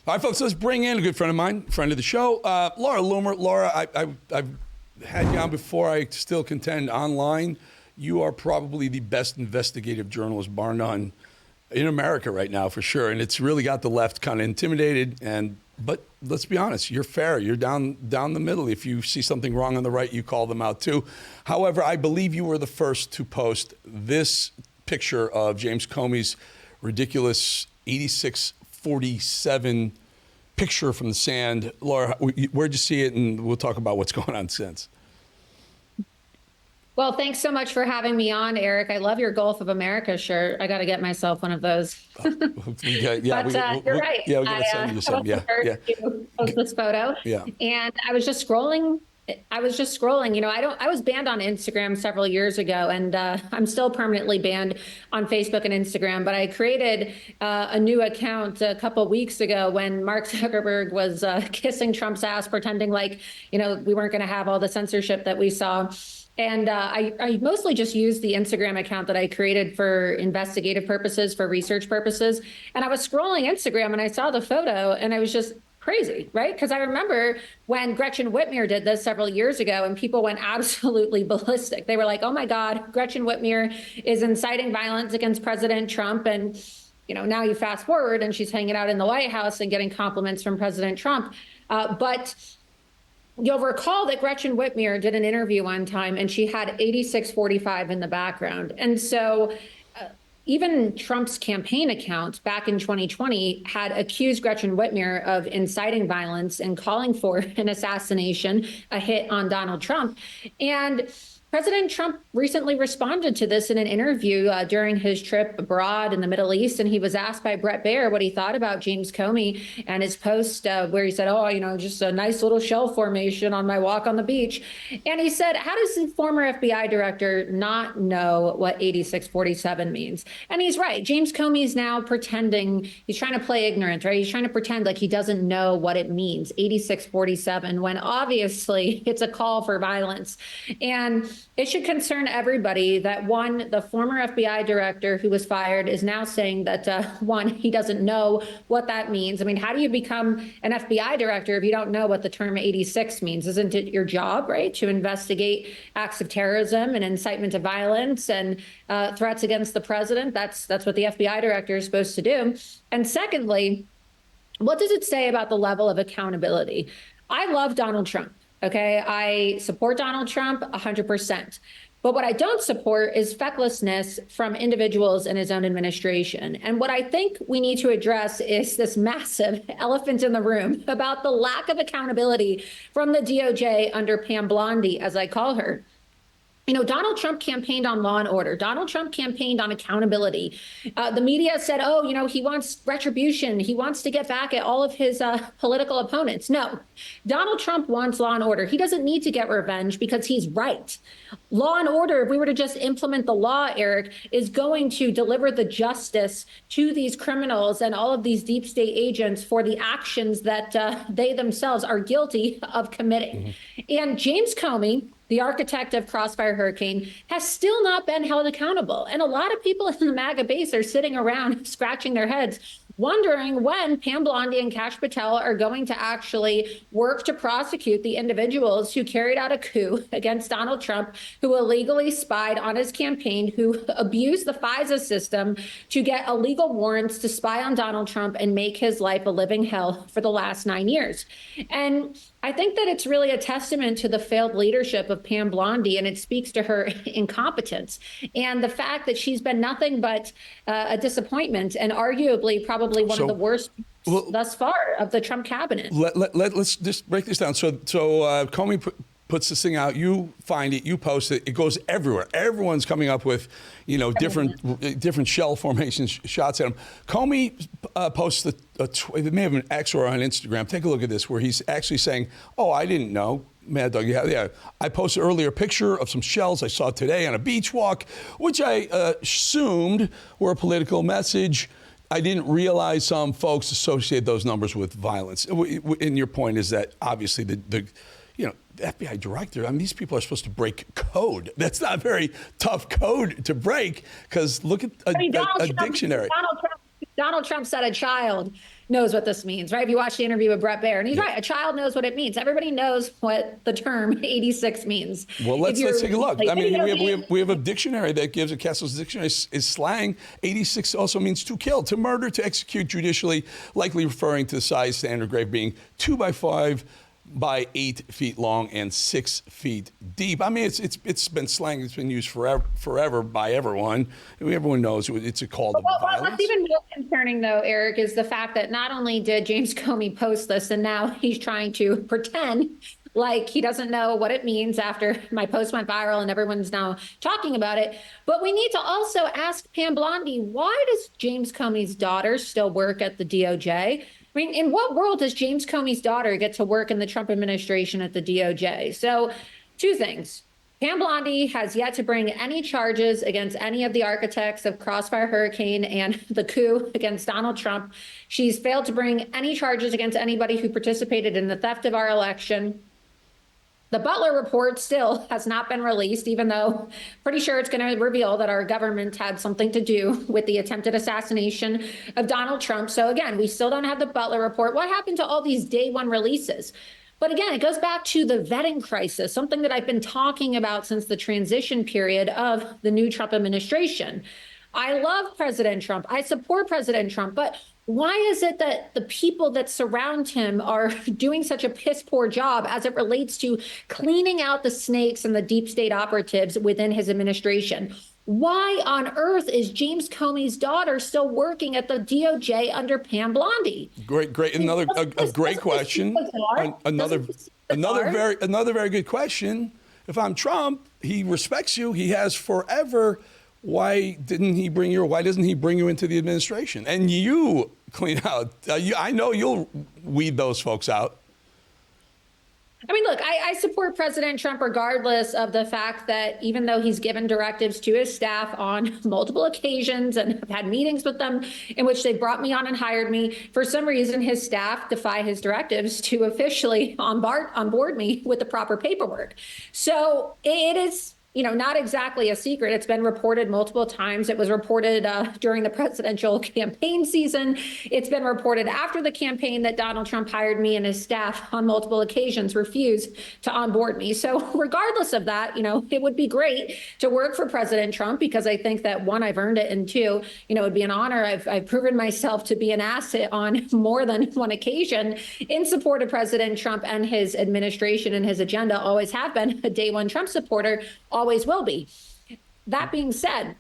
All right, folks, let's bring in a good friend of mine, friend of the show, Laura Loomer. Laura, I've had you on before. I still contend online. You are probably the best investigative journalist, bar none, in America right now, for sure. And it's really got the left kind of intimidated. But let's be honest, you're fair. You're down the middle. If you see something wrong on the right, you call them out too. However, I believe you were the first to post this picture of James Comey's ridiculous 86-47 picture from the sand. Laura, where'd you see it? And we'll talk about what's going on since. Well, thanks so much for having me on, Eric. I love your Gulf of America shirt. I got to get myself one of those. You're right. Yeah, we got to send you some. Yeah. Post this photo. Yeah. And I was just scrolling. I was banned on Instagram several years ago, and I'm still permanently banned on Facebook and Instagram. But I created a new account a couple of weeks ago when Mark Zuckerberg was kissing Trump's ass, pretending like, we weren't going to have all the censorship that we saw. And I mostly just used the Instagram account that I created for investigative purposes, for research purposes. And I was scrolling Instagram and I saw the photo and I was just crazy, right? Because I remember when Gretchen Whitmer did this several years ago and people went absolutely ballistic. They were like, oh my God, Gretchen Whitmer is inciting violence against President Trump. And, now you fast forward and she's hanging out in the White House and getting compliments from President Trump. But you'll recall that Gretchen Whitmer did an interview one time and she had 8645 in the background. And so even Trump's campaign account back in 2020 had accused Gretchen Whitmer of inciting violence and calling for an assassination, a hit on Donald Trump. And President Trump recently responded to this in an interview during his trip abroad in the Middle East. And he was asked by Bret Baier what he thought about James Comey and his post where he said, just a nice little shell formation on my walk on the beach. And he said, how does the former FBI director not know what 8647 means? And he's right. James Comey is now pretending, he's trying to play ignorant, right? He's trying to pretend like he doesn't know what it means, 8647, when obviously it's a call for violence. And it should concern everybody that, one, the former FBI director who was fired is now saying that, one, he doesn't know what that means. I mean, how do you become an FBI director if you don't know what the term 86 means? Isn't it your job, right, to investigate acts of terrorism and incitement to violence and threats against the president? That's what the FBI director is supposed to do. And secondly, what does it say about the level of accountability? I love Donald Trump. Okay, I support Donald Trump 100%. But what I don't support is fecklessness from individuals in his own administration. And what I think we need to address is this massive elephant in the room about the lack of accountability from the DOJ under Pam Blondie, as I call her. Donald Trump campaigned on law and order. Donald Trump campaigned on accountability. The media said, he wants retribution. He wants to get back at all of his political opponents. No, Donald Trump wants law and order. He doesn't need to get revenge because he's right. Law and order, if we were to just implement the law, Eric, is going to deliver the justice to these criminals and all of these deep state agents for the actions that they themselves are guilty of committing. Mm-hmm. And James Comey, the architect of Crossfire Hurricane, has still not been held accountable. And a lot of people in the MAGA base are sitting around scratching their heads, wondering when Pam Blondie and Kash Patel are going to actually work to prosecute the individuals who carried out a coup against Donald Trump, who illegally spied on his campaign, who abused the FISA system to get illegal warrants to spy on Donald Trump and make his life a living hell for the last 9 years. And I think that it's really a testament to the failed leadership of Pam Blondie, and it speaks to her incompetence and the fact that she's been nothing but a disappointment and arguably probably one of the worst thus far of the Trump cabinet. Let's just break this down. So Comey puts this thing out, you find it, you post it, it goes everywhere. Everyone's coming up with, different shell formation shots at him. Comey posts it may have been X or on Instagram. Take a look at this, where he's actually saying, I didn't know. Mad Dog, yeah. I posted earlier a picture of some shells I saw today on a beach walk, which I assumed were a political message. I didn't realize some folks associate those numbers with violence. And your point is that obviously the FBI director, these people are supposed to break code. That's not very tough code to break, because look at a dictionary. Donald Trump said a child knows what this means, right? If you watch the interview with Brett Baer, and he's right, a child knows what it means. Everybody knows what the term 86 means. Well, let's take a look. I mean, we have a dictionary that gives, a Kessel's dictionary is slang. 86 also means to kill, to murder, to execute judicially, likely referring to the size standard grave being 2 by 5 by 8 feet long and 6 feet deep. I mean, it's been slang. It's been used forever by everyone. Everyone knows it's a call to violence. What's even more concerning, though, Eric, is the fact that not only did James Comey post this, and now he's trying to pretend like he doesn't know what it means after my post went viral and everyone's now talking about it. But we need to also ask Pam Bondi, why does James Comey's daughter still work at the DOJ? I mean, in what world does James Comey's daughter get to work in the Trump administration at the DOJ? So 2 things. Pam Bondi has yet to bring any charges against any of the architects of Crossfire Hurricane and the coup against Donald Trump. She's failed to bring any charges against anybody who participated in the theft of our election. The Butler report still has not been released, even though pretty sure it's going to reveal that our government had something to do with the attempted assassination of Donald Trump. So again, we still don't have the Butler report. What happened to all these day one releases? But again, it goes back to the vetting crisis, something that I've been talking about since the transition period of the new Trump administration. I love President Trump. I support President Trump, but why is it that the people that surround him are doing such a piss poor job as it relates to cleaning out the snakes and the deep state operatives within his administration? Why on earth is James Comey's daughter still working at the DOJ under Pam Bondi? Great. Another great question. Another very good question. If I'm Trump, he respects you. He has forever. Why doesn't he bring you into the administration? And you clean out. I know you'll weed those folks out. I mean, look, I support President Trump regardless of the fact that even though he's given directives to his staff on multiple occasions and have had meetings with them in which they brought me on and hired me, for some reason his staff defy his directives to officially onboard me with the proper paperwork. So it is, not exactly a secret. It's been reported multiple times. It was reported during the presidential campaign season. It's been reported after the campaign that Donald Trump hired me, and his staff on multiple occasions refused to onboard me. So regardless of that, it would be great to work for President Trump, because I think that 1, I've earned it, and 2, it would be an honor. I've proven myself to be an asset on more than one occasion in support of President Trump and his administration and his agenda. Always have been a day one Trump supporter. Always will be. That being said,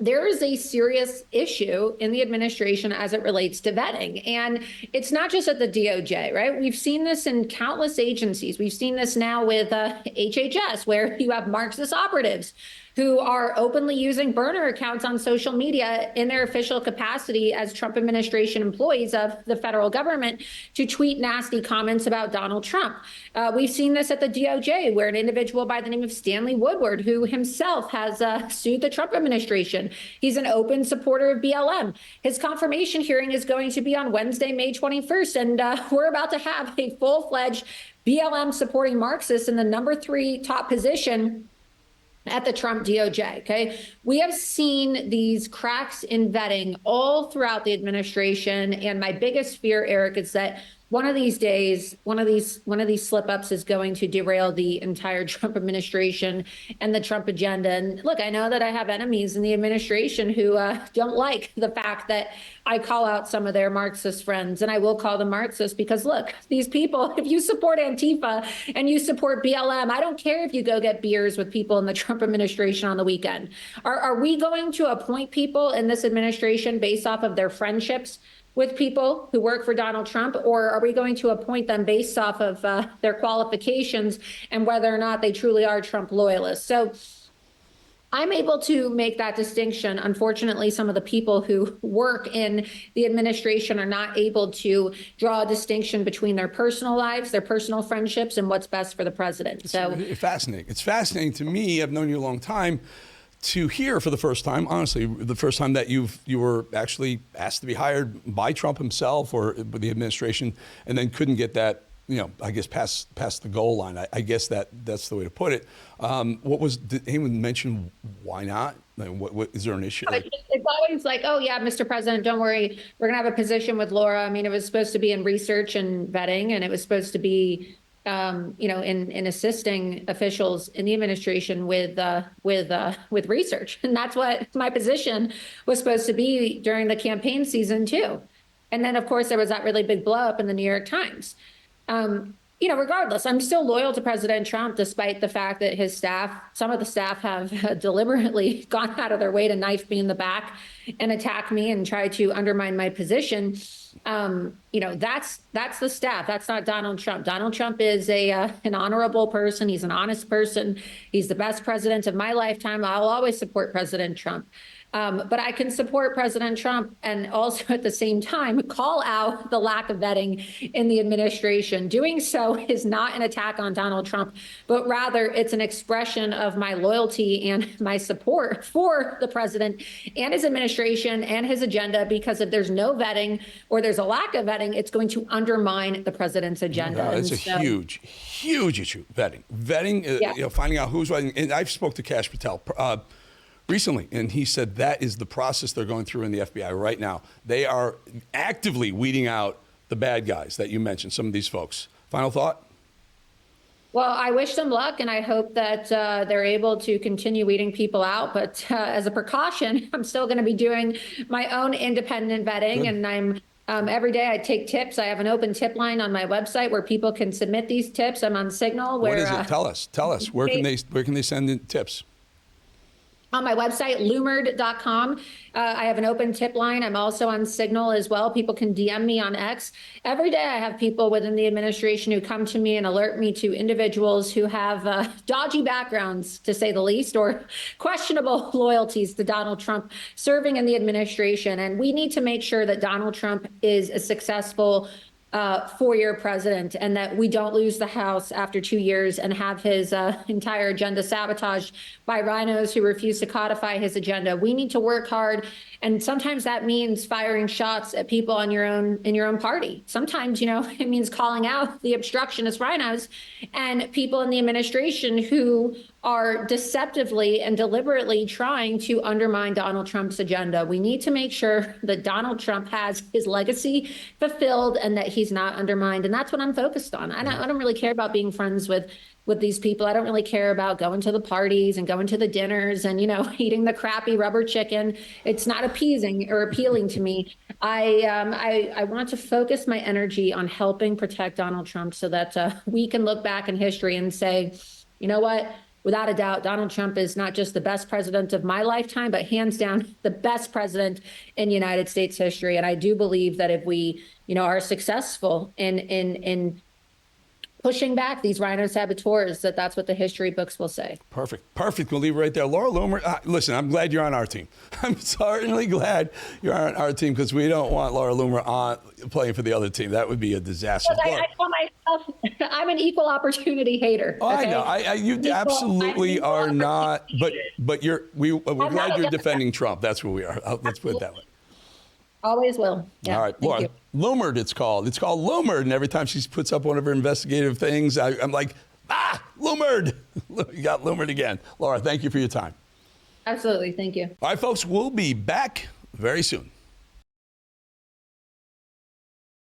there is a serious issue in the administration as it relates to vetting. And it's not just at the DOJ, right? We've seen this in countless agencies. We've seen this now with HHS, where you have Marxist operatives who are openly using burner accounts on social media in their official capacity as Trump administration employees of the federal government to tweet nasty comments about Donald Trump. We've seen this at the DOJ, where an individual by the name of Stanley Woodward, who himself has sued the Trump administration. He's an open supporter of BLM. His confirmation hearing is going to be on Wednesday, May 21st, and we're about to have a full-fledged BLM supporting Marxist in the number 3 top position at the Trump DOJ, okay? We have seen these cracks in vetting all throughout the administration, and my biggest fear, Eric, is that one of these days, one of these slip-ups is going to derail the entire Trump administration and the Trump agenda. And look, I know that I have enemies in the administration who don't like the fact that I call out some of their Marxist friends, and I will call them Marxists because, look, these people, if you support Antifa and you support BLM, I don't care if you go get beers with people in the Trump administration on the weekend. Are we going to appoint people in this administration based off of their friendships with people who work for Donald Trump, or are we going to appoint them based off of their qualifications and whether or not they truly are Trump loyalists? So I'm able to make that distinction. Unfortunately, some of the people who work in the administration are not able to draw a distinction between their personal lives, their personal friendships, and what's best for the president. It's fascinating. It's fascinating to me. I've known you a long time. To hear for the first time, honestly, the first time that you were actually asked to be hired by Trump himself or the administration, and then couldn't get that I guess past the goal line. I guess that's the way to put it. Did anyone mention why not? Like, what is there an issue? It's always like, oh yeah, Mr. President, don't worry, we're gonna have a position with Laura. I mean, it was supposed to be in research and vetting, and it was supposed to be, in assisting officials in the administration with research, and that's what my position was supposed to be during the campaign season too. And then, of course, there was that really big blow up in the New York Times. Regardless, I'm still loyal to President Trump, despite the fact that his staff, some of the staff have deliberately gone out of their way to knife me in the back and attack me and try to undermine my position. That's the staff. That's not Donald Trump. Donald Trump is an honorable person. He's an honest person. He's the best president of my lifetime. I'll always support President Trump. But I can support President Trump and also at the same time call out the lack of vetting in the administration. Doing so is not an attack on Donald Trump, but rather it's an expression of my loyalty and my support for the president and his administration and his agenda, because if there's no vetting or there's a lack of vetting, it's going to undermine the president's agenda. No, it's a huge issue, vetting, finding out who's writing. And I've spoke to Kash Patel recently, and he said that is the process they're going through in the FBI right now. They are actively weeding out the bad guys that you mentioned, some of these folks. Final thought? Well, I wish them luck, and I hope that they're able to continue weeding people out. But as a precaution, I'm still going to be doing my own independent vetting. Good. And I'm every day I take tips. I have an open tip line on my website where people can submit these tips. I'm on Signal. Where, what is it? Tell us. Where can they send in tips? On my website, loomer.com. I have an open tip line. I'm also on Signal as well. People can DM me on X. Every day I have people within the administration who come to me and alert me to individuals who have dodgy backgrounds, to say the least, or questionable loyalties to Donald Trump serving in the administration. And we need to make sure that Donald Trump is a successful four-year president, and that we don't lose the House after 2 years and have his entire agenda sabotaged by rhinos who refuse to codify his agenda. We need to work hard, and sometimes that means firing shots at people in your own party. Sometimes, it means calling out the obstructionist rhinos and people in the administration who are deceptively and deliberately trying to undermine Donald Trump's agenda. We need to make sure that Donald Trump has his legacy fulfilled and that he's not undermined. And that's what I'm focused on. I don't really care about being friends with these people. I don't really care about going to the parties and going to the dinners and, eating the crappy rubber chicken. It's not appeasing or appealing to me. I want to focus my energy on helping protect Donald Trump so that we can look back in history and say, you know what? Without a doubt, Donald Trump is not just the best president of my lifetime, but hands down the best president in United States history. And I do believe that if we, are successful in pushing back these rhino saboteurs, that's what the history books will say. Perfect. We'll leave it right there. Laura Loomer, listen, I'm glad you're on our team. I'm certainly glad you're on our team, because we don't want Laura Loomer playing for the other team. That would be a disaster. I call myself, I'm an equal opportunity hater. Oh, okay? I know. You absolutely are not, but we're glad you're defending Trump. That's where we are. Let's put it that way. Always will. Yeah, all right, Laura. Loomered, it's called. It's called Loomered, and every time she puts up one of her investigative things, I'm like, Loomered. You got Loomered again. Laura, thank you for your time. Absolutely. Thank you. All right, folks, we'll be back very soon.